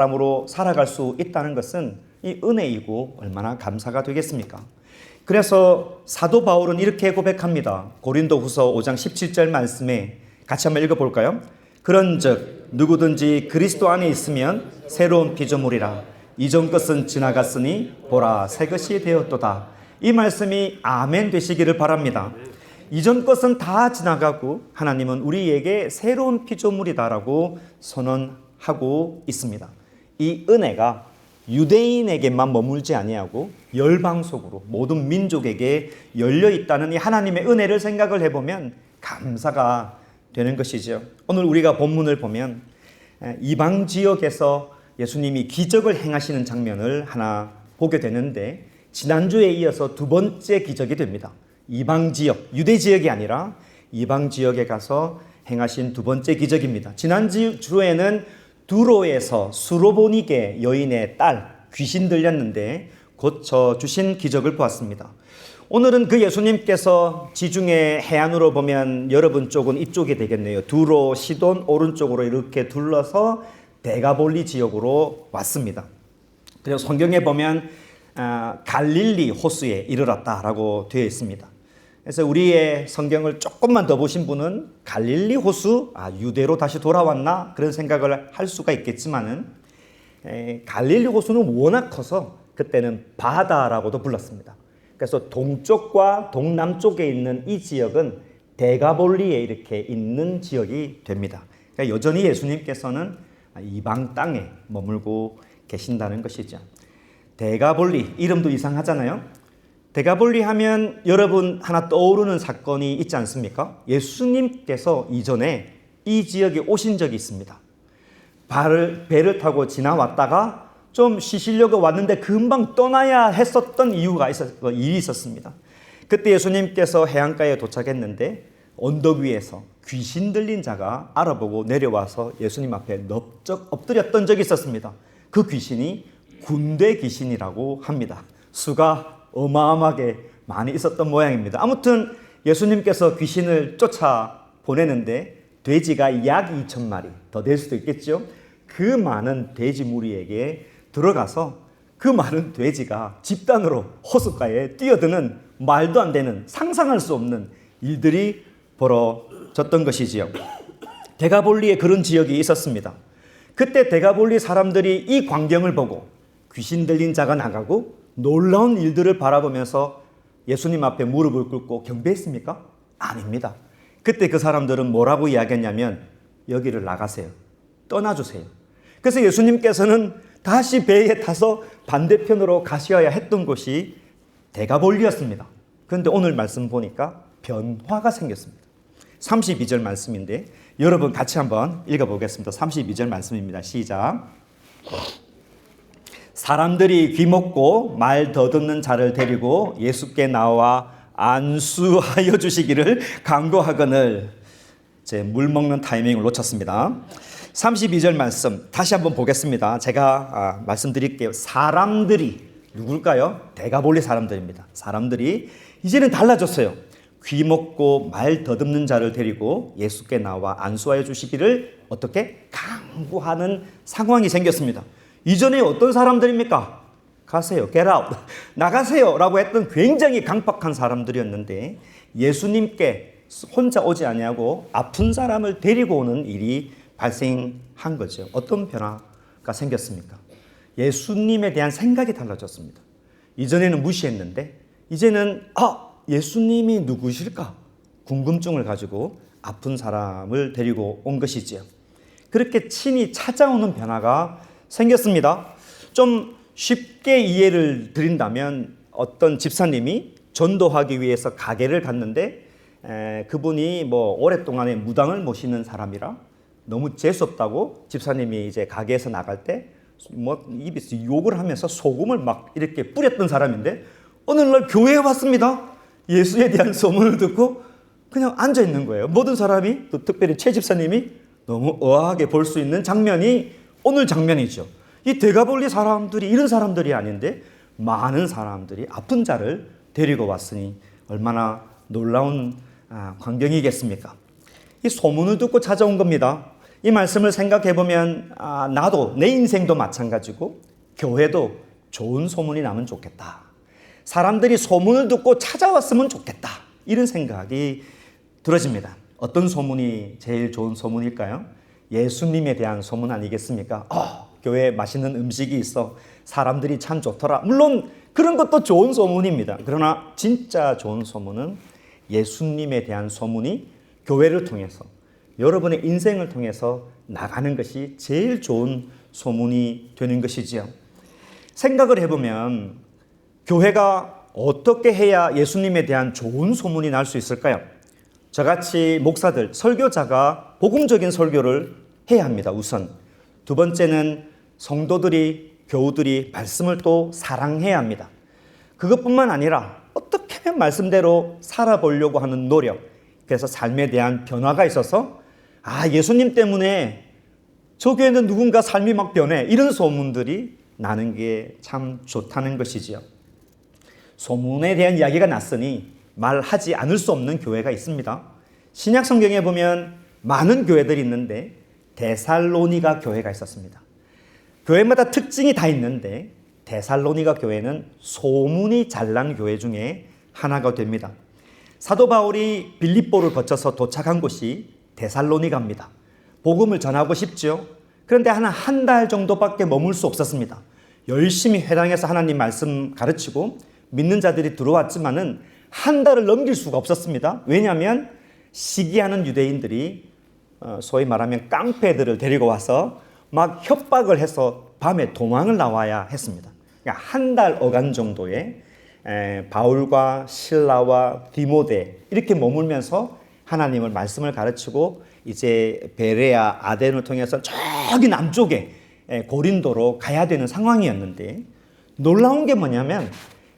사람으로 살아갈 수 있다는 것은 이 은혜이고 얼마나 감사가 되겠습니까? 그래서 사도 바울은 이렇게 고백합니다. 고린도후서 5장 17절 말씀에 같이 한번 읽어볼까요? 그런즉 누구든지 그리스도 안에 있으면 새로운 피조물이라. 이전 것은 지나갔으니 보라 새 것이 되었도다. 이 말씀이 아멘 되시기를 바랍니다. 이전 것은 다 지나가고 하나님은 우리에게 새로운 피조물이다라고 선언하고 있습니다. 이 은혜가 유대인에게만 머물지 아니하고 열방속으로 모든 민족에게 열려 있다는 이 하나님의 은혜를 생각을 해보면 감사가 되는 것이죠. 오늘 우리가 본문을 보면 이방 지역에서 예수님이 기적을 행하시는 장면을 하나 보게 되는데 지난주에 이어서 두 번째 기적이 됩니다. 이방 지역, 유대 지역이 아니라 이방 지역에 가서 행하신 두 번째 기적입니다. 지난주에는 두로에서 수로보니게 여인의 딸 귀신 들렸는데 고쳐주신 기적을 보았습니다. 오늘은 그 예수님께서 지중해 해안으로 보면 여러분 쪽은 이쪽이 되겠네요. 두로, 시돈 오른쪽으로 이렇게 둘러서 데가볼리 지역으로 왔습니다. 그래서 성경에 보면 갈릴리 호수에 이르렀다라고 되어 있습니다. 그래서 우리의 성경을 조금만 더 보신 분은 갈릴리 호수, 유대로 다시 돌아왔나? 그런 생각을 할 수가 있겠지만은 갈릴리 호수는 워낙 커서 그때는 바다라고도 불렀습니다. 그래서 동쪽과 동남쪽에 있는 이 지역은 데가볼리에 이렇게 있는 지역이 됩니다. 그러니까 여전히 예수님께서는 이방 땅에 머물고 계신다는 것이죠. 데가볼리, 이름도 이상하잖아요. 데가볼리 하면 여러분 하나 떠오르는 사건이 있지 않습니까? 예수님께서 이전에 이 지역에 오신 적이 있습니다. 배를 타고 지나왔다가 좀 쉬시려고 왔는데 금방 떠나야 했었던 일이 있었습니다. 그때 예수님께서 해안가에 도착했는데 언덕 위에서 귀신 들린 자가 알아보고 내려와서 예수님 앞에 넙적 엎드렸던 적이 있었습니다. 그 귀신이 군대 귀신이라고 합니다. 수가 어마어마하게 많이 있었던 모양입니다. 아무튼 예수님께서 귀신을 쫓아 보내는데 돼지가 약 2,000마리 더 될 수도 있겠죠. 그 많은 돼지 무리에게 들어가서 그 많은 돼지가 집단으로 호숫가에 뛰어드는 말도 안 되는 상상할 수 없는 일들이 벌어졌던 것이지요. 데가볼리에 그런 지역이 있었습니다. 그때 데가볼리 사람들이 이 광경을 보고 귀신 들린 자가 나가고 놀라운 일들을 바라보면서 예수님 앞에 무릎을 꿇고 경배했습니까? 아닙니다. 그때 그 사람들은 뭐라고 이야기했냐면 여기를 나가세요. 떠나주세요. 그래서 예수님께서는 다시 배에 타서 반대편으로 가셔야 했던 곳이 데가볼리였습니다. 그런데 오늘 말씀 보니까 변화가 생겼습니다. 32절 말씀인데 여러분 같이 한번 읽어보겠습니다. 32절 말씀입니다. 시작. 사람들이 귀먹고 말 더듬는 자를 데리고 예수께 나와 안수하여 주시기를 간구하거늘. 제 물 먹는 타이밍을 놓쳤습니다. 32절 말씀 다시 한번 보겠습니다. 제가 말씀드릴게요. 사람들이 누굴까요? 데가볼리 사람들입니다. 사람들이 이제는 달라졌어요. 귀먹고 말 더듬는 자를 데리고 예수께 나와 안수하여 주시기를 어떻게? 간구하는 상황이 생겼습니다. 이전에 어떤 사람들입니까? 가세요. Get out. 나가세요. 라고 했던 굉장히 강팍한 사람들이었는데 예수님께 혼자 오지 아니하고 아픈 사람을 데리고 오는 일이 발생한 거죠. 어떤 변화가 생겼습니까? 예수님에 대한 생각이 달라졌습니다. 이전에는 무시했는데 이제는 예수님이 누구실까? 궁금증을 가지고 아픈 사람을 데리고 온 것이지요. 그렇게 친히 찾아오는 변화가 생겼습니다. 좀 쉽게 이해를 드린다면 어떤 집사님이 전도하기 위해서 가게를 갔는데 그분이 오랫동안에 무당을 모시는 사람이라 너무 재수없다고 집사님이 이제 가게에서 나갈 때 입에서 욕을 하면서 소금을 막 이렇게 뿌렸던 사람인데 어느 날 교회에 왔습니다. 예수에 대한 소문을 듣고 그냥 앉아 있는 거예요. 모든 사람이 또 특별히 최 집사님이 너무 의아하게 볼 수 있는 장면이 오늘 장면이죠. 이 데가볼리 사람들이 이런 사람들이 아닌데 많은 사람들이 아픈 자를 데리고 왔으니 얼마나 놀라운 광경이겠습니까? 이 소문을 듣고 찾아온 겁니다. 이 말씀을 생각해 보면 나도 내 인생도 마찬가지고 교회도 좋은 소문이 나면 좋겠다. 사람들이 소문을 듣고 찾아왔으면 좋겠다. 이런 생각이 들어집니다. 어떤 소문이 제일 좋은 소문일까요? 예수님에 대한 소문 아니겠습니까? 교회에 맛있는 음식이 있어. 사람들이 참 좋더라. 물론 그런 것도 좋은 소문입니다. 그러나 진짜 좋은 소문은 예수님에 대한 소문이 교회를 통해서 여러분의 인생을 통해서 나가는 것이 제일 좋은 소문이 되는 것이지요. 생각을 해보면 교회가 어떻게 해야 예수님에 대한 좋은 소문이 날 수 있을까요? 저같이 목사들, 설교자가 복음적인 설교를 해야 합니다. 우선. 두 번째는 성도들이, 교우들이 말씀을 또 사랑해야 합니다. 그것뿐만 아니라 어떻게 하면 말씀대로 살아보려고 하는 노력, 그래서 삶에 대한 변화가 있어서 예수님 때문에 저 교회는 누군가 삶이 막 변해, 이런 소문들이 나는 게 참 좋다는 것이지요. 소문에 대한 이야기가 났으니 말하지 않을 수 없는 교회가 있습니다. 신약 성경에 보면 많은 교회들이 있는데 데살로니가 교회가 있었습니다. 교회마다 특징이 다 있는데 데살로니가 교회는 소문이 잘난 교회 중에 하나가 됩니다. 사도 바울이 빌립보를 거쳐서 도착한 곳이 데살로니가입니다. 복음을 전하고 싶죠. 그런데 한 달 정도밖에 머물 수 없었습니다. 열심히 회당에서 하나님 말씀 가르치고 믿는 자들이 들어왔지만은 한 달을 넘길 수가 없었습니다. 왜냐하면 시기하는 유대인들이 소위 말하면 깡패들을 데리고 와서 막 협박을 해서 밤에 도망을 나와야 했습니다. 그러니까 한 달 어간 정도의 바울과 실라와 디모데 이렇게 머물면서 하나님을 말씀을 가르치고 이제 베레아 아덴을 통해서 저기 남쪽에 고린도로 가야 되는 상황이었는데, 놀라운 게 뭐냐면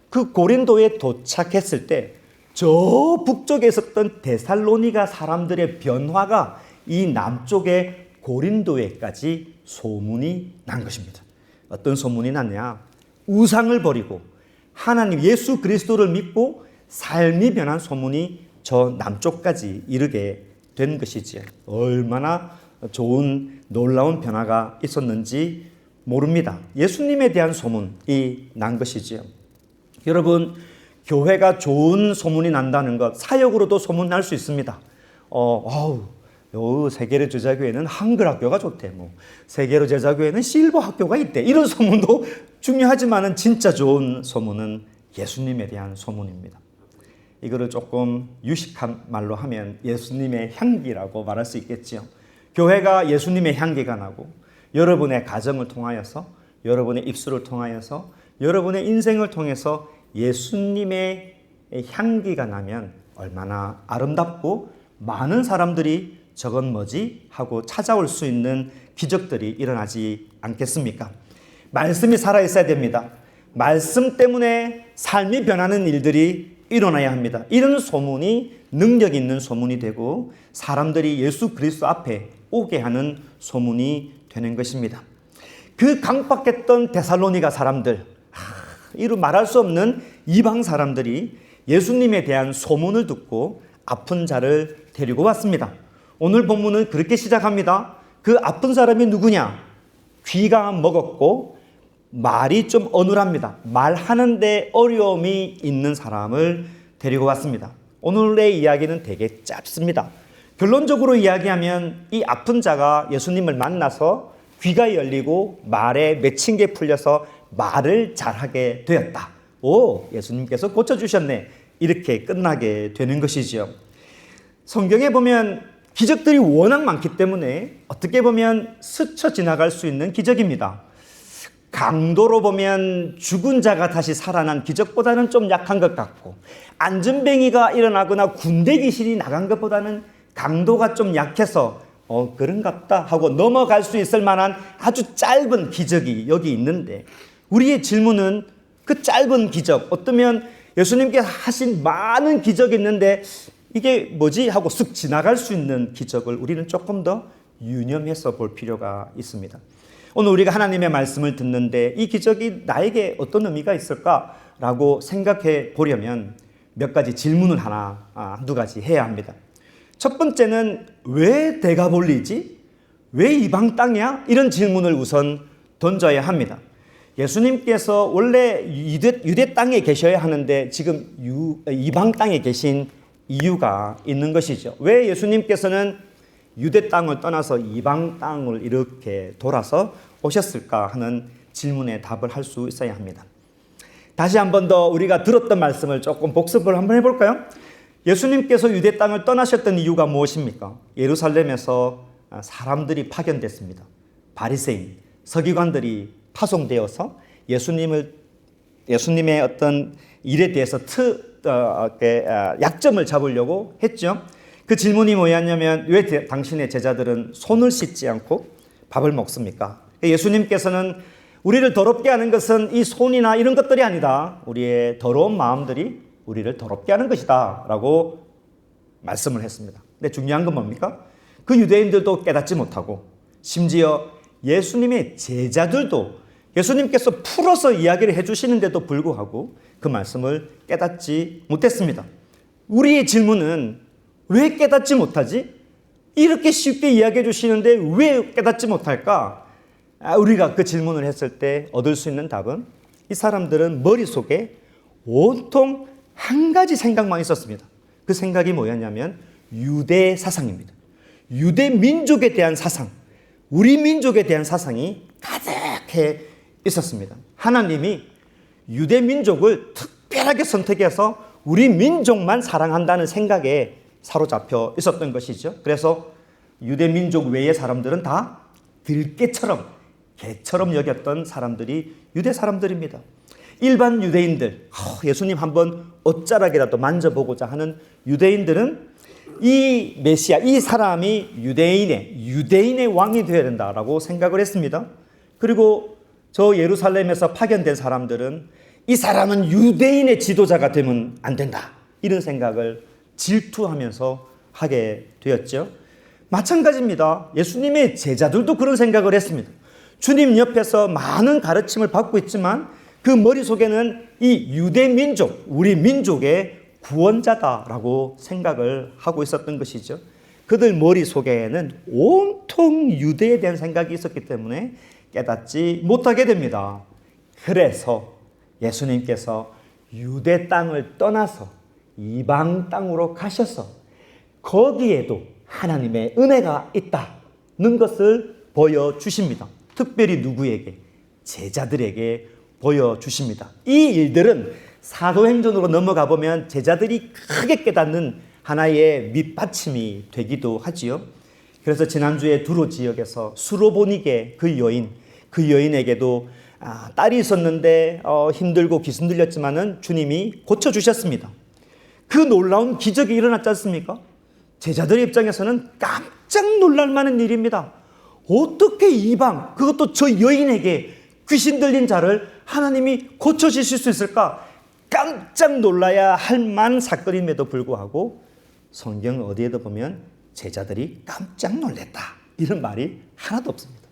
그 고린도에 도착했을 때 저 북쪽에 있었던 데살로니가 사람들의 변화가 이 남쪽의 고린도에까지 소문이 난 것입니다. 어떤 소문이 났냐? 우상을 버리고 하나님 예수 그리스도를 믿고 삶이 변한 소문이 저 남쪽까지 이르게 된 것이지요. 얼마나 좋은 놀라운 변화가 있었는지 모릅니다. 예수님에 대한 소문이 난 것이지요. 여러분, 교회가 좋은 소문이 난다는 것, 사역으로도 소문날 수 있습니다. 세계로 제자교회는 한글 학교가 좋대. 세계로 제자교회는 실버 학교가 있대. 이런 소문도 중요하지만은 진짜 좋은 소문은 예수님에 대한 소문입니다. 이거를 조금 유식한 말로 하면 예수님의 향기라고 말할 수 있겠지요. 교회가 예수님의 향기가 나고 여러분의 가정을 통하여서, 여러분의 입술을 통하여서, 여러분의 인생을 통해서 예수님의 향기가 나면 얼마나 아름답고 많은 사람들이 저건 뭐지? 하고 찾아올 수 있는 기적들이 일어나지 않겠습니까? 말씀이 살아있어야 됩니다. 말씀 때문에 삶이 변하는 일들이 일어나야 합니다. 이런 소문이 능력 있는 소문이 되고 사람들이 예수 그리스도 앞에 오게 하는 소문이 되는 것입니다. 그 강박했던 데살로니가 사람들, 이루 말할 수 없는 이방 사람들이 예수님에 대한 소문을 듣고 아픈 자를 데리고 왔습니다. 오늘 본문은 그렇게 시작합니다. 그 아픈 사람이 누구냐? 귀가 먹었고 말이 좀 어눌합니다. 말하는데 어려움이 있는 사람을 데리고 왔습니다. 오늘의 이야기는 되게 짧습니다. 결론적으로 이야기하면 이 아픈 자가 예수님을 만나서 귀가 열리고 말에 맺힌 게 풀려서 말을 잘하게 되었다. 예수님께서 고쳐주셨네. 이렇게 끝나게 되는 것이지요. 성경에 보면 기적들이 워낙 많기 때문에 어떻게 보면 스쳐 지나갈 수 있는 기적입니다. 강도로 보면 죽은 자가 다시 살아난 기적보다는 좀 약한 것 같고, 안전뱅이가 일어나거나 군대 귀신이 나간 것보다는 강도가 좀 약해서 그런갑다 하고 넘어갈 수 있을 만한 아주 짧은 기적이 여기 있는데, 우리의 질문은 그 짧은 기적, 어쩌면 예수님께서 하신 많은 기적이 있는데 이게 뭐지 하고 쑥 지나갈 수 있는 기적을 우리는 조금 더 유념해서 볼 필요가 있습니다. 오늘 우리가 하나님의 말씀을 듣는데 이 기적이 나에게 어떤 의미가 있을까라고 생각해 보려면 몇 가지 질문을 한두 가지 해야 합니다. 첫 번째는 왜 대가볼리지? 왜 이방 땅이야? 이런 질문을 우선 던져야 합니다. 예수님께서 원래 유대 땅에 계셔야 하는데 지금 이방 땅에 계신 이유가 있는 것이죠. 왜 예수님께서는 유대 땅을 떠나서 이방 땅을 이렇게 돌아서 오셨을까 하는 질문에 답을 할 수 있어야 합니다. 다시 한 번 더 우리가 들었던 말씀을 조금 복습을 한번 해볼까요? 예수님께서 유대 땅을 떠나셨던 이유가 무엇입니까? 예루살렘에서 사람들이 파견됐습니다. 바리새인, 서기관들이 파송되어서 예수님의 어떤 일에 대해서 약점을 잡으려고 했죠. 그 질문이 뭐였냐면 왜 당신의 제자들은 손을 씻지 않고 밥을 먹습니까? 예수님께서는 우리를 더럽게 하는 것은 이 손이나 이런 것들이 아니다. 우리의 더러운 마음들이 우리를 더럽게 하는 것이다 라고 말씀을 했습니다. 근데 중요한 건 뭡니까? 그 유대인들도 깨닫지 못하고 심지어 예수님의 제자들도 예수님께서 풀어서 이야기를 해주시는데도 불구하고 그 말씀을 깨닫지 못했습니다. 우리의 질문은 왜 깨닫지 못하지? 이렇게 쉽게 이야기해 주시는데 왜 깨닫지 못할까? 우리가 그 질문을 했을 때 얻을 수 있는 답은 이 사람들은 머릿속에 온통 한 가지 생각만 있었습니다. 그 생각이 뭐였냐면 유대 사상입니다. 유대 민족에 대한 사상, 우리 민족에 대한 사상이 가득해 있었습니다. 하나님이 유대 민족을 특별하게 선택해서 우리 민족만 사랑한다는 생각에 사로잡혀 있었던 것이죠. 그래서 유대 민족 외의 사람들은 다 들깨처럼, 개처럼 여겼던 사람들이 유대 사람들입니다. 일반 유대인들, 예수님 한번 옷자락이라도 만져보고자 하는 유대인들은 이 메시아, 이 사람이 유대인의 왕이 되어야 된다라고 생각을 했습니다. 그리고 저 예루살렘에서 파견된 사람들은 이 사람은 유대인의 지도자가 되면 안 된다. 이런 생각을 질투하면서 하게 되었죠. 마찬가지입니다. 예수님의 제자들도 그런 생각을 했습니다. 주님 옆에서 많은 가르침을 받고 있지만 그 머릿속에는 이 유대 민족, 우리 민족의 구원자다라고 생각을 하고 있었던 것이죠. 그들 머릿속에는 온통 유대에 대한 생각이 있었기 때문에 깨닫지 못하게 됩니다. 그래서 예수님께서 유대 땅을 떠나서 이방 땅으로 가셔서 거기에도 하나님의 은혜가 있다는 것을 보여주십니다. 특별히 누구에게? 제자들에게 보여주십니다. 이 일들은 사도행전으로 넘어가 보면 제자들이 크게 깨닫는 하나의 밑받침이 되기도 하지요. 그래서 지난주에 두로 지역에서 수로보니게 그 여인에게도 딸이 있었는데 힘들고 기승들렸지만은 주님이 고쳐주셨습니다. 그 놀라운 기적이 일어났지 않습니까? 제자들의 입장에서는 깜짝 놀랄 만한 일입니다. 어떻게 이방, 그것도 저 여인에게 귀신 들린 자를 하나님이 고쳐주실 수 있을까? 깜짝 놀라야 할 만한 사건임에도 불구하고 성경 어디에도 보면 제자들이 깜짝 놀랐다 이런 말이 하나도 없습니다.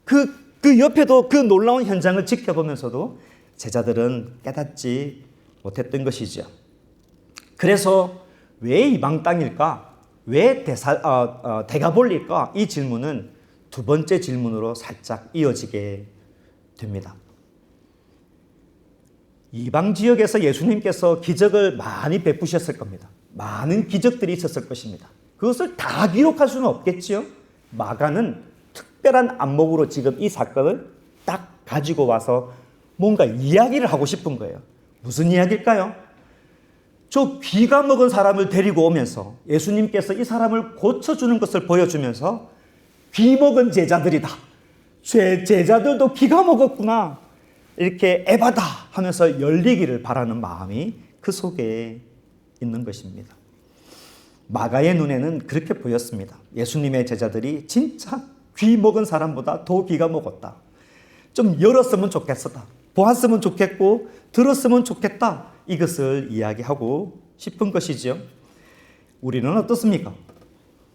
그 옆에도 그 놀라운 현장을 지켜보면서도 제자들은 깨닫지 못했던 것이죠. 그래서 왜 이방 땅일까? 왜 데가볼일까? 이 질문은 두 번째 질문으로 살짝 이어지게 됩니다. 이방 지역에서 예수님께서 기적을 많이 베푸셨을 겁니다. 많은 기적들이 있었을 것입니다. 그것을 다 기록할 수는 없겠지요. 마가는 특별한 안목으로 지금 이 사건을 딱 가지고 와서 뭔가 이야기를 하고 싶은 거예요. 무슨 이야기일까요? 저 귀가 먹은 사람을 데리고 오면서 예수님께서 이 사람을 고쳐주는 것을 보여주면서 귀 먹은 제자들이다. 제자들도 귀가 먹었구나. 이렇게 에바다 하면서 열리기를 바라는 마음이 그 속에 있는 것입니다. 마가의 눈에는 그렇게 보였습니다. 예수님의 제자들이 진짜 귀 먹은 사람보다 더 귀가 먹었다. 좀 열었으면 좋겠었다. 보았으면 좋겠고 들었으면 좋겠다. 이것을 이야기하고 싶은 것이죠. 우리는 어떻습니까?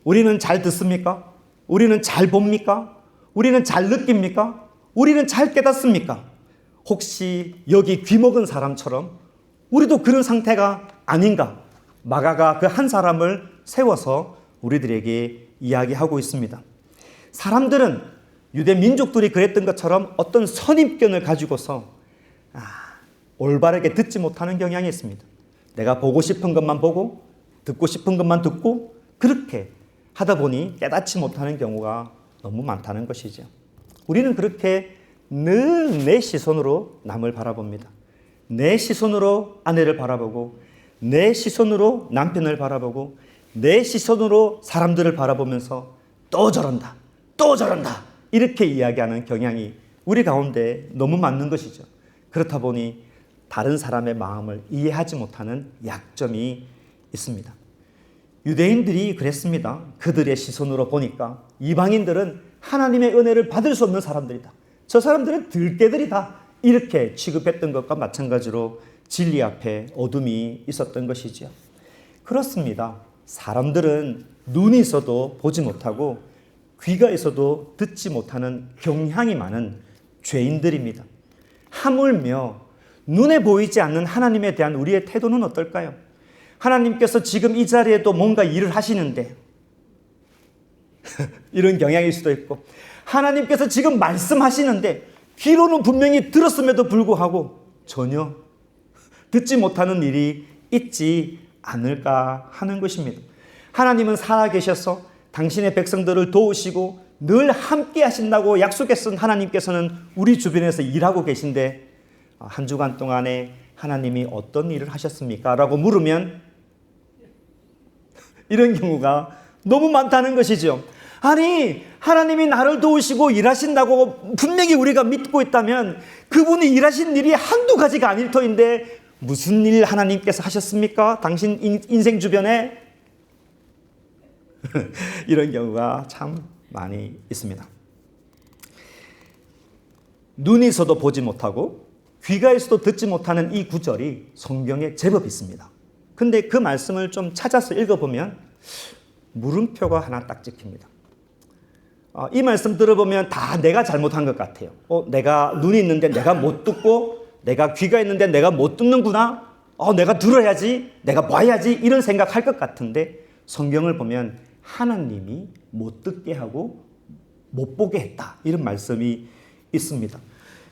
우리는 잘 듣습니까? 우리는 잘 봅니까? 우리는 잘 느낍니까? 우리는 잘 깨닫습니까? 혹시 여기 귀 먹은 사람처럼 우리도 그런 상태가 아닌가? 마가가 그 한 사람을 세워서 우리들에게 이야기하고 있습니다. 사람들은 유대 민족들이 그랬던 것처럼 어떤 선입견을 가지고서 올바르게 듣지 못하는 경향이 있습니다. 내가 보고 싶은 것만 보고 듣고 싶은 것만 듣고 그렇게 하다 보니 깨닫지 못하는 경우가 너무 많다는 것이죠. 우리는 그렇게 늘 내 시선으로 남을 바라봅니다. 내 시선으로 아내를 바라보고 내 시선으로 남편을 바라보고 내 시선으로 사람들을 바라보면서 또 저런다, 또 저런다 이렇게 이야기하는 경향이 우리 가운데 너무 많은 것이죠. 그렇다 보니 다른 사람의 마음을 이해하지 못하는 약점이 있습니다. 유대인들이 그랬습니다. 그들의 시선으로 보니까 이방인들은 하나님의 은혜를 받을 수 없는 사람들이다. 저 사람들은 들깨들이다. 이렇게 취급했던 것과 마찬가지로 진리 앞에 어둠이 있었던 것이죠. 그렇습니다. 사람들은 눈이 있어도 보지 못하고 귀가 있어도 듣지 못하는 경향이 많은 죄인들입니다. 하물며 눈에 보이지 않는 하나님에 대한 우리의 태도는 어떨까요? 하나님께서 지금 이 자리에도 뭔가 일을 하시는데 이런 경향일 수도 있고, 하나님께서 지금 말씀하시는데 귀로는 분명히 들었음에도 불구하고 전혀 듣지 못하는 일이 있지 않을까 하는 것입니다. 하나님은 살아계셔서 당신의 백성들을 도우시고 늘 함께 하신다고 약속했던 하나님께서는 우리 주변에서 일하고 계신데 한 주간 동안에 하나님이 어떤 일을 하셨습니까? 라고 물으면 이런 경우가 너무 많다는 것이죠. 아니, 하나님이 나를 도우시고 일하신다고 분명히 우리가 믿고 있다면 그분이 일하신 일이 한두 가지가 아닐 터인데 무슨 일 하나님께서 하셨습니까? 당신 인생 주변에 이런 경우가 참 많이 있습니다. 눈이 있어도 보지 못하고 귀가 있어도 듣지 못하는 이 구절이 성경에 제법 있습니다. 근데 그 말씀을 좀 찾아서 읽어보면 물음표가 하나 딱 찍힙니다. 이 말씀 들어보면 다 내가 잘못한 것 같아요. 내가 눈이 있는데 내가 못 듣고, 내가 귀가 있는데 내가 못 듣는구나. 내가 들어야지, 내가 봐야지 이런 생각할 것 같은데 성경을 보면 하나님이 못 듣게 하고 못 보게 했다 이런 말씀이 있습니다.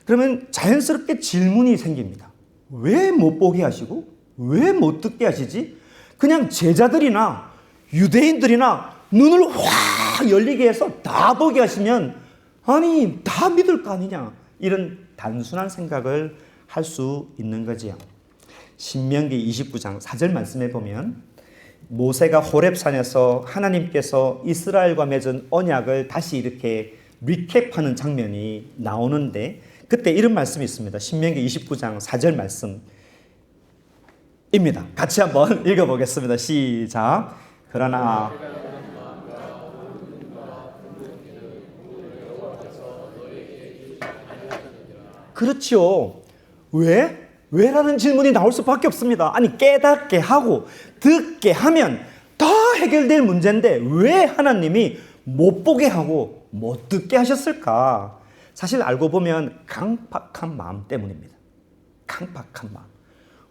그러면 자연스럽게 질문이 생깁니다. 왜 못 보게 하시고 왜 못 듣게 하시지? 그냥 제자들이나 유대인들이나 눈을 확 열리게 해서 다 보게 하시면 아니 다 믿을 거 아니냐, 이런 단순한 생각을 할 수 있는 거지요. 신명기 29장 4절 말씀에 보면 모세가 호렙산에서 하나님께서 이스라엘과 맺은 언약을 다시 이렇게 리캡하는 장면이 나오는데 그때 이런 말씀이 있습니다. 신명기 29장 4절 말씀입니다. 같이 한번 읽어보겠습니다. 시작. 그러나 그렇죠. 왜? 왜라는 질문이 나올 수밖에 없습니다. 아니 깨닫게 하고 듣게 하면 다 해결될 문제인데 왜 하나님이 못 보게 하고 못 듣게 하셨을까? 사실 알고 보면 강팍한 마음 때문입니다. 강팍한 마음.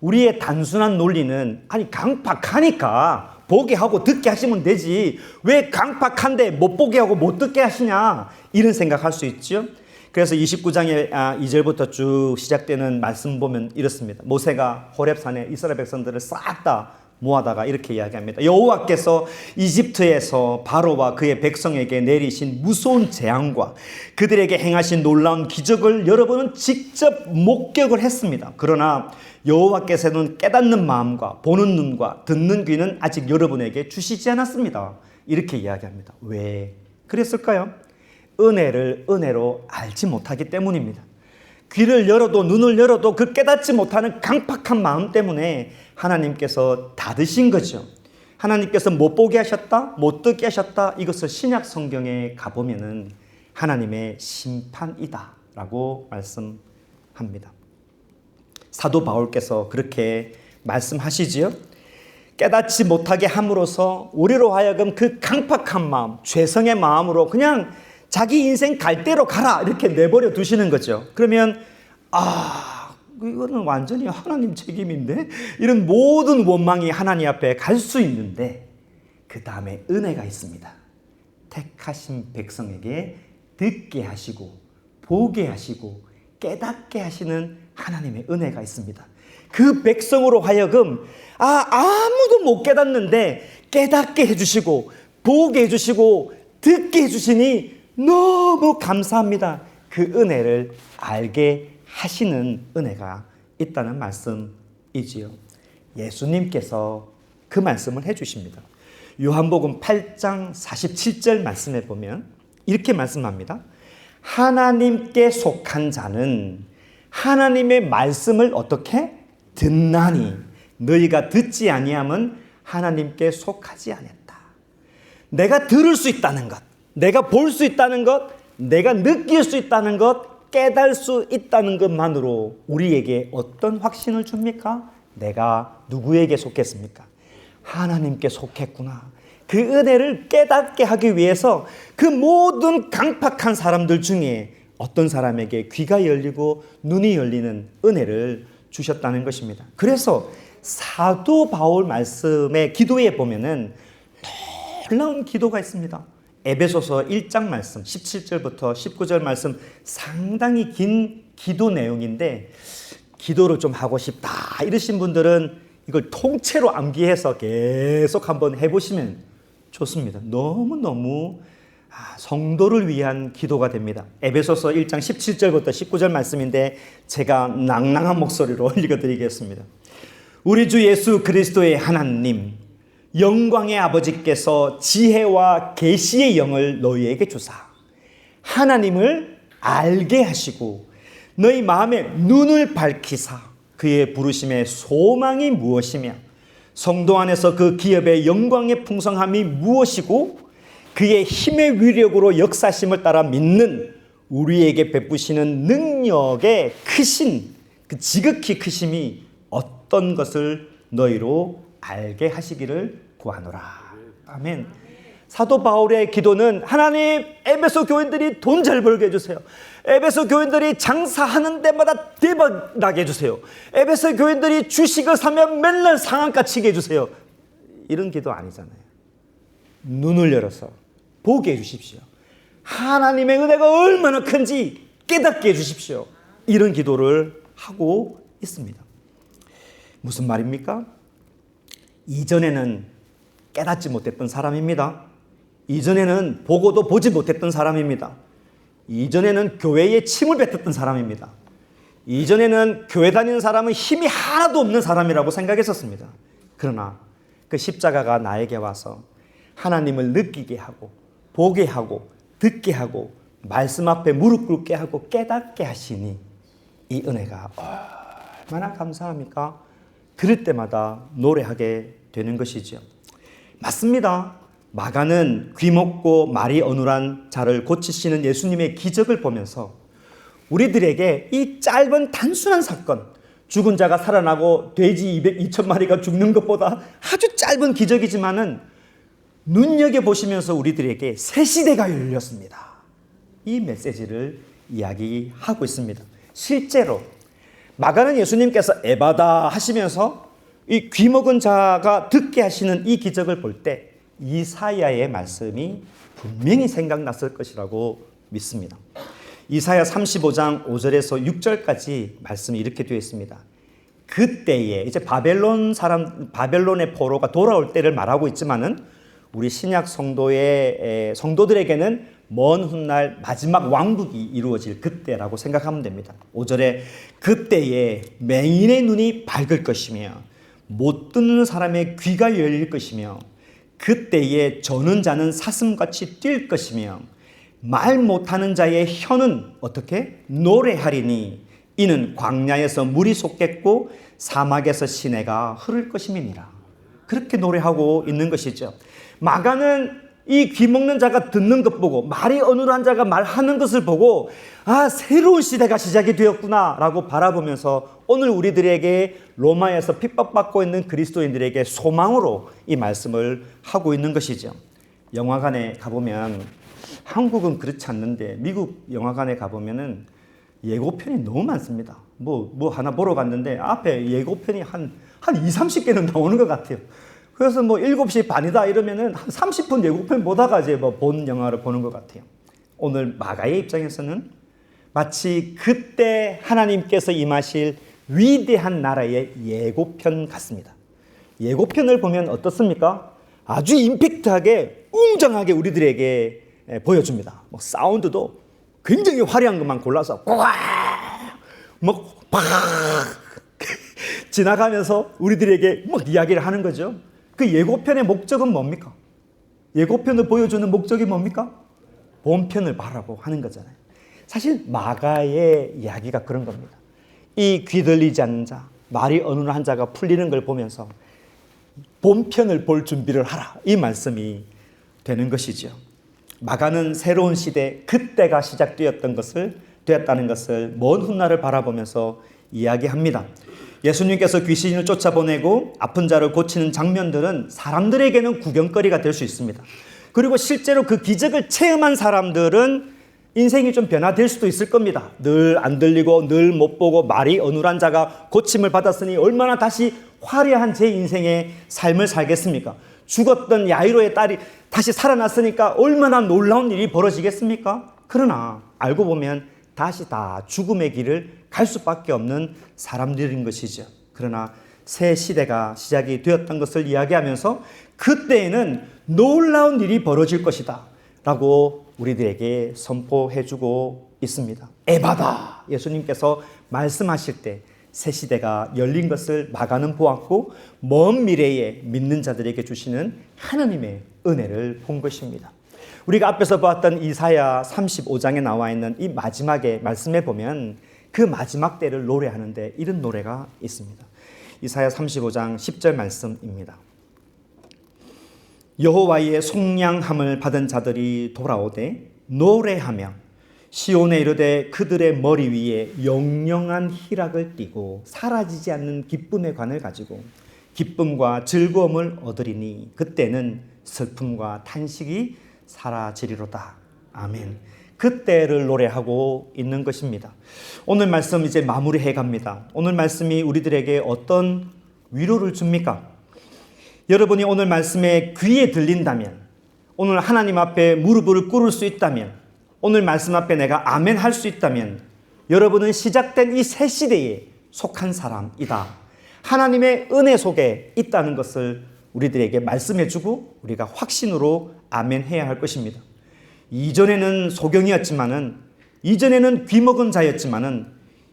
우리의 단순한 논리는 아니 강팍하니까 보게 하고 듣게 하시면 되지 왜 강팍한데 못 보게 하고 못 듣게 하시냐, 이런 생각할 수 있죠. 그래서 29장의 2절부터 쭉 시작되는 말씀 보면 이렇습니다. 모세가 호렙산에 이스라엘 백성들을 싹 다 모아다가 이렇게 이야기합니다. 여호와께서 이집트에서 바로와 그의 백성에게 내리신 무서운 재앙과 그들에게 행하신 놀라운 기적을 여러분은 직접 목격을 했습니다. 그러나 여호와께서는 깨닫는 마음과 보는 눈과 듣는 귀는 아직 여러분에게 주시지 않았습니다. 이렇게 이야기합니다. 왜 그랬을까요? 은혜를 은혜로 알지 못하기 때문입니다. 귀를 열어도 눈을 열어도 그 깨닫지 못하는 강팍한 마음 때문에 하나님께서 닫으신 거죠. 하나님께서 못 보게 하셨다, 못 듣게 하셨다. 이것을 신약 성경에 가보면은 하나님의 심판이다라고 말씀합니다. 사도 바울께서 그렇게 말씀하시지요. 깨닫지 못하게 함으로써 우리로 하여금 그 강팍한 마음, 죄성의 마음으로 그냥 자기 인생 갈 대로 가라 이렇게 내버려 두시는 거죠. 그러면 이거는 완전히 하나님 책임인데, 이런 모든 원망이 하나님 앞에 갈 수 있는데 그 다음에 은혜가 있습니다. 택하신 백성에게 듣게 하시고 보게 하시고 깨닫게 하시는 하나님의 은혜가 있습니다. 그 백성으로 하여금 아무도 못 깨닫는데 깨닫게 해주시고 보게 해주시고 듣게 해주시니 너무 감사합니다. 그 은혜를 알게 하시는 은혜가 있다는 말씀이지요. 예수님께서 그 말씀을 해주십니다. 요한복음 8장 47절 말씀에 보면 이렇게 말씀합니다. 하나님께 속한 자는 하나님의 말씀을 어떻게 듣나니 너희가 듣지 아니함은 하나님께 속하지 아니했다. 내가 들을 수 있다는 것, 내가 볼 수 있다는 것, 내가 느낄 수 있다는 것, 깨달을 수 있다는 것만으로 우리에게 어떤 확신을 줍니까? 내가 누구에게 속했습니까? 하나님께 속했구나. 그 은혜를 깨닫게 하기 위해서 그 모든 강팍한 사람들 중에 어떤 사람에게 귀가 열리고 눈이 열리는 은혜를 주셨다는 것입니다. 그래서 사도 바울 말씀의 기도에 보면은 놀라운 기도가 있습니다. 에베소서 1장 말씀 17절부터 19절 말씀 상당히 긴 기도 내용인데 기도를 좀 하고 싶다 이러신 분들은 이걸 통째로 암기해서 계속 한번 해보시면 좋습니다. 너무너무 성도를 위한 기도가 됩니다. 에베소서 1장 17절부터 19절 말씀인데 제가 낭낭한 목소리로 읽어드리겠습니다. 우리 주 예수 그리스도의 하나님 영광의 아버지께서 지혜와 계시의 영을 너희에게 주사 하나님을 알게 하시고 너희 마음의 눈을 밝히사 그의 부르심의 소망이 무엇이며 성도 안에서 그 기업의 영광의 풍성함이 무엇이고 그의 힘의 위력으로 역사심을 따라 믿는 우리에게 베푸시는 능력의 크신 그 지극히 크심이 어떤 것을 너희로 알게 하시기를 구하노라. 아멘. 사도 바울의 기도는 하나님 에베소 교인들이 돈 잘 벌게 해주세요. 에베소 교인들이 장사하는 데마다 대박 나게 해주세요. 에베소 교인들이 주식을 사면 맨날 상한가 치게 해주세요. 이런 기도 아니잖아요. 눈을 열어서 보게 해주십시오. 하나님의 은혜가 얼마나 큰지 깨닫게 해주십시오. 이런 기도를 하고 있습니다. 무슨 말입니까? 이전에는 깨닫지 못했던 사람입니다. 이전에는 보고도 보지 못했던 사람입니다. 이전에는 교회에 침을 뱉었던 사람입니다. 이전에는 교회 다니는 사람은 힘이 하나도 없는 사람이라고 생각했었습니다. 그러나 그 십자가가 나에게 와서 하나님을 느끼게 하고 보게 하고 듣게 하고 말씀 앞에 무릎 꿇게 하고 깨닫게 하시니 이 은혜가 얼마나 감사합니까? 들을 때마다 노래하게 되는 것이죠. 맞습니다. 마가는 귀먹고 말이 어눌한 자를 고치시는 예수님의 기적을 보면서 우리들에게 이 짧은 단순한 사건, 죽은 자가 살아나고 돼지 2,000마리가 죽는 것보다 아주 짧은 기적이지만은 눈여겨보시면서 우리들에게 새 시대가 열렸습니다. 이 메시지를 이야기하고 있습니다. 실제로 마가는 예수님께서 에바다 하시면서 이 귀먹은 자가 듣게 하시는 이 기적을 볼 때 이사야의 말씀이 분명히 생각났을 것이라고 믿습니다. 이사야 35장 5절에서 6절까지 말씀이 이렇게 되어 있습니다. 그때에 이제 바벨론의 포로가 돌아올 때를 말하고 있지만은 우리 신약 성도들에게는 먼 훗날 마지막 왕국이 이루어질 그때라고 생각하면 됩니다. 5절에 그때에 맹인의 눈이 밝을 것이며 못 듣는 사람의 귀가 열릴 것이며 그때에 저는 자는 사슴같이 뛸 것이며 말 못하는 자의 혀는 어떻게 노래하리니 이는 광야에서 물이 솟겠고 사막에서 시내가 흐를 것임이니라. 그렇게 노래하고 있는 것이죠. 마가는 이 귀먹는 자가 듣는 것 보고 말이 어눌한 자가 말하는 것을 보고 새로운 시대가 시작이 되었구나 라고 바라보면서 오늘 우리들에게 로마에서 핍박받고 있는 그리스도인들에게 소망으로 이 말씀을 하고 있는 것이죠. 영화관에 가보면 한국은 그렇지 않는데 미국 영화관에 가보면은 예고편이 너무 많습니다. 뭐 하나 보러 갔는데 앞에 예고편이 한 20, 30개는 나오는 것 같아요. 그래서 뭐 7시 반이다 이러면은 한 30분 예고편 보다가 이제 뭐 본 영화를 보는 것 같아요. 오늘 마가의 입장에서는 마치 그때 하나님께서 임하실 위대한 나라의 예고편 같습니다. 예고편을 보면 어떻습니까? 아주 임팩트하게 웅장하게 우리들에게 보여줍니다. 뭐 사운드도 굉장히 화려한 것만 골라서 막 지나가면서 우리들에게 막 이야기를 하는 거죠. 그 예고편의 목적은 뭡니까? 예고편을 보여주는 목적이 뭡니까? 본편을 바라고 하는 거잖아요. 사실 마가의 이야기가 그런 겁니다. 이 귀 들리지 않는 자, 말이 어눌한 자가 풀리는 걸 보면서 본편을 볼 준비를 하라, 이 말씀이 되는 것이죠. 마가는 새로운 시대, 그때가 시작되었다는 것을 먼 훗날을 바라보면서 이야기합니다. 예수님께서 귀신을 쫓아보내고 아픈 자를 고치는 장면들은 사람들에게는 구경거리가 될 수 있습니다. 그리고 실제로 그 기적을 체험한 사람들은 인생이 좀 변화될 수도 있을 겁니다. 늘 안 들리고 늘 못 보고 말이 어눌한 자가 고침을 받았으니 얼마나 다시 화려한 제 인생의 삶을 살겠습니까? 죽었던 야이로의 딸이 다시 살아났으니까 얼마나 놀라운 일이 벌어지겠습니까? 그러나 알고 보면 다시 다 죽음의 길을 갈 수밖에 없는 사람들인 것이죠. 그러나 새 시대가 시작이 되었던 것을 이야기하면서 그때에는 놀라운 일이 벌어질 것이다 라고 우리들에게 선포해주고 있습니다. 에바다, 예수님께서 말씀하실 때 새 시대가 열린 것을 마가는 보았고 먼 미래에 믿는 자들에게 주시는 하나님의 은혜를 본 것입니다. 우리가 앞에서 보았던 이사야 35장에 나와 있는 이 마지막의 말씀에 보면 그 마지막 때를 노래하는데 이런 노래가 있습니다. 이사야 35장 10절 말씀입니다. 여호와의 속량함을 받은 자들이 돌아오되 노래하며 시온에 이르되 그들의 머리 위에 영영한 희락을 띠고 사라지지 않는 기쁨의 관을 가지고 기쁨과 즐거움을 얻으리니 그때는 슬픔과 탄식이 사라지리로다. 아멘. 그때를 노래하고 있는 것입니다. 오늘 말씀 이제 마무리해 갑니다. 오늘 말씀이 우리들에게 어떤 위로를 줍니까? 여러분이 오늘 말씀에 귀에 들린다면, 오늘 하나님 앞에 무릎을 꿇을 수 있다면, 오늘 말씀 앞에 내가 아멘 할 수 있다면 여러분은 시작된 이 새 시대에 속한 사람이다. 하나님의 은혜 속에 있다는 것을 우리들에게 말씀해 주고 우리가 확신으로 아멘 해야 할 것입니다. 이전에는 소경이었지만은, 이전에는 귀먹은 자였지만은,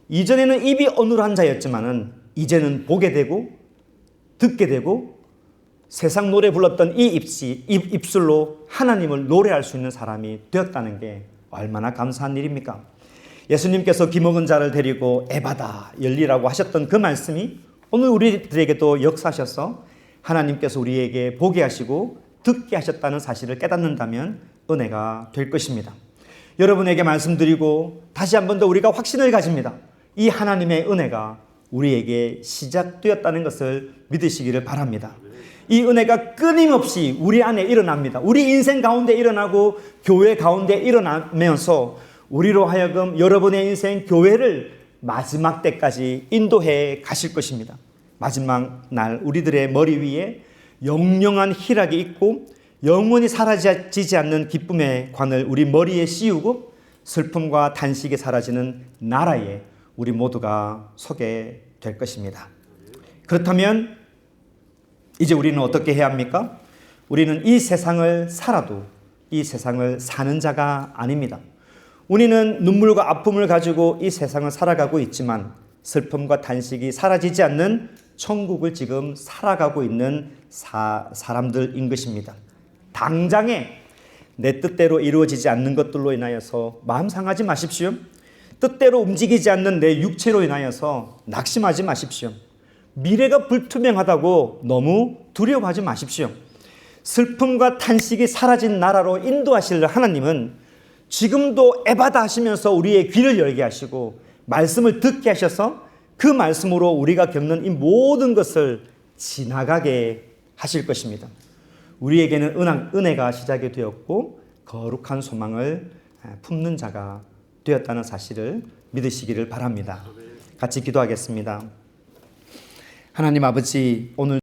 이전에는 입이 어눌한 자였지만은 이제는 보게 되고 듣게 되고 세상 노래 불렀던 이 입술로 하나님을 노래할 수 있는 사람이 되었다는 게 얼마나 감사한 일입니까? 예수님께서 귀먹은 자를 데리고 에바다 열리라고 하셨던 그 말씀이 오늘 우리들에게도 역사하셔서 하나님께서 우리에게 보게 하시고 듣게 하셨다는 사실을 깨닫는다면 은혜가 될 것입니다. 여러분에게 말씀드리고 다시 한 번 더 우리가 확신을 가집니다. 이 하나님의 은혜가 우리에게 시작되었다는 것을 믿으시기를 바랍니다. 이 은혜가 끊임없이 우리 안에 일어납니다. 우리 인생 가운데 일어나고 교회 가운데 일어나면서 우리로 하여금 여러분의 인생 교회를 마지막 때까지 인도해 가실 것입니다. 마지막 날 우리들의 머리 위에 영영한 희락이 있고 영원히 사라지지 않는 기쁨의 관을 우리 머리에 씌우고 슬픔과 탄식이 사라지는 나라에 우리 모두가 서게 될 것입니다. 그렇다면 이제 우리는 어떻게 해야 합니까? 우리는 이 세상을 살아도 이 세상을 사는 자가 아닙니다. 우리는 눈물과 아픔을 가지고 이 세상을 살아가고 있지만 슬픔과 탄식이 사라지지 않는 천국을 지금 살아가고 있는 사람들인 것입니다. 당장에 내 뜻대로 이루어지지 않는 것들로 인하여서 마음 상하지 마십시오. 뜻대로 움직이지 않는 내 육체로 인하여서 낙심하지 마십시오. 미래가 불투명하다고 너무 두려워하지 마십시오. 슬픔과 탄식이 사라진 나라로 인도하실 하나님은 지금도 에바다 하시면서 우리의 귀를 열게 하시고 말씀을 듣게 하셔서 그 말씀으로 우리가 겪는 이 모든 것을 지나가게 하실 것입니다. 우리에게는 은혜가 시작이 되었고 거룩한 소망을 품는 자가 되었다는 사실을 믿으시기를 바랍니다. 같이 기도하겠습니다. 하나님 아버지, 오늘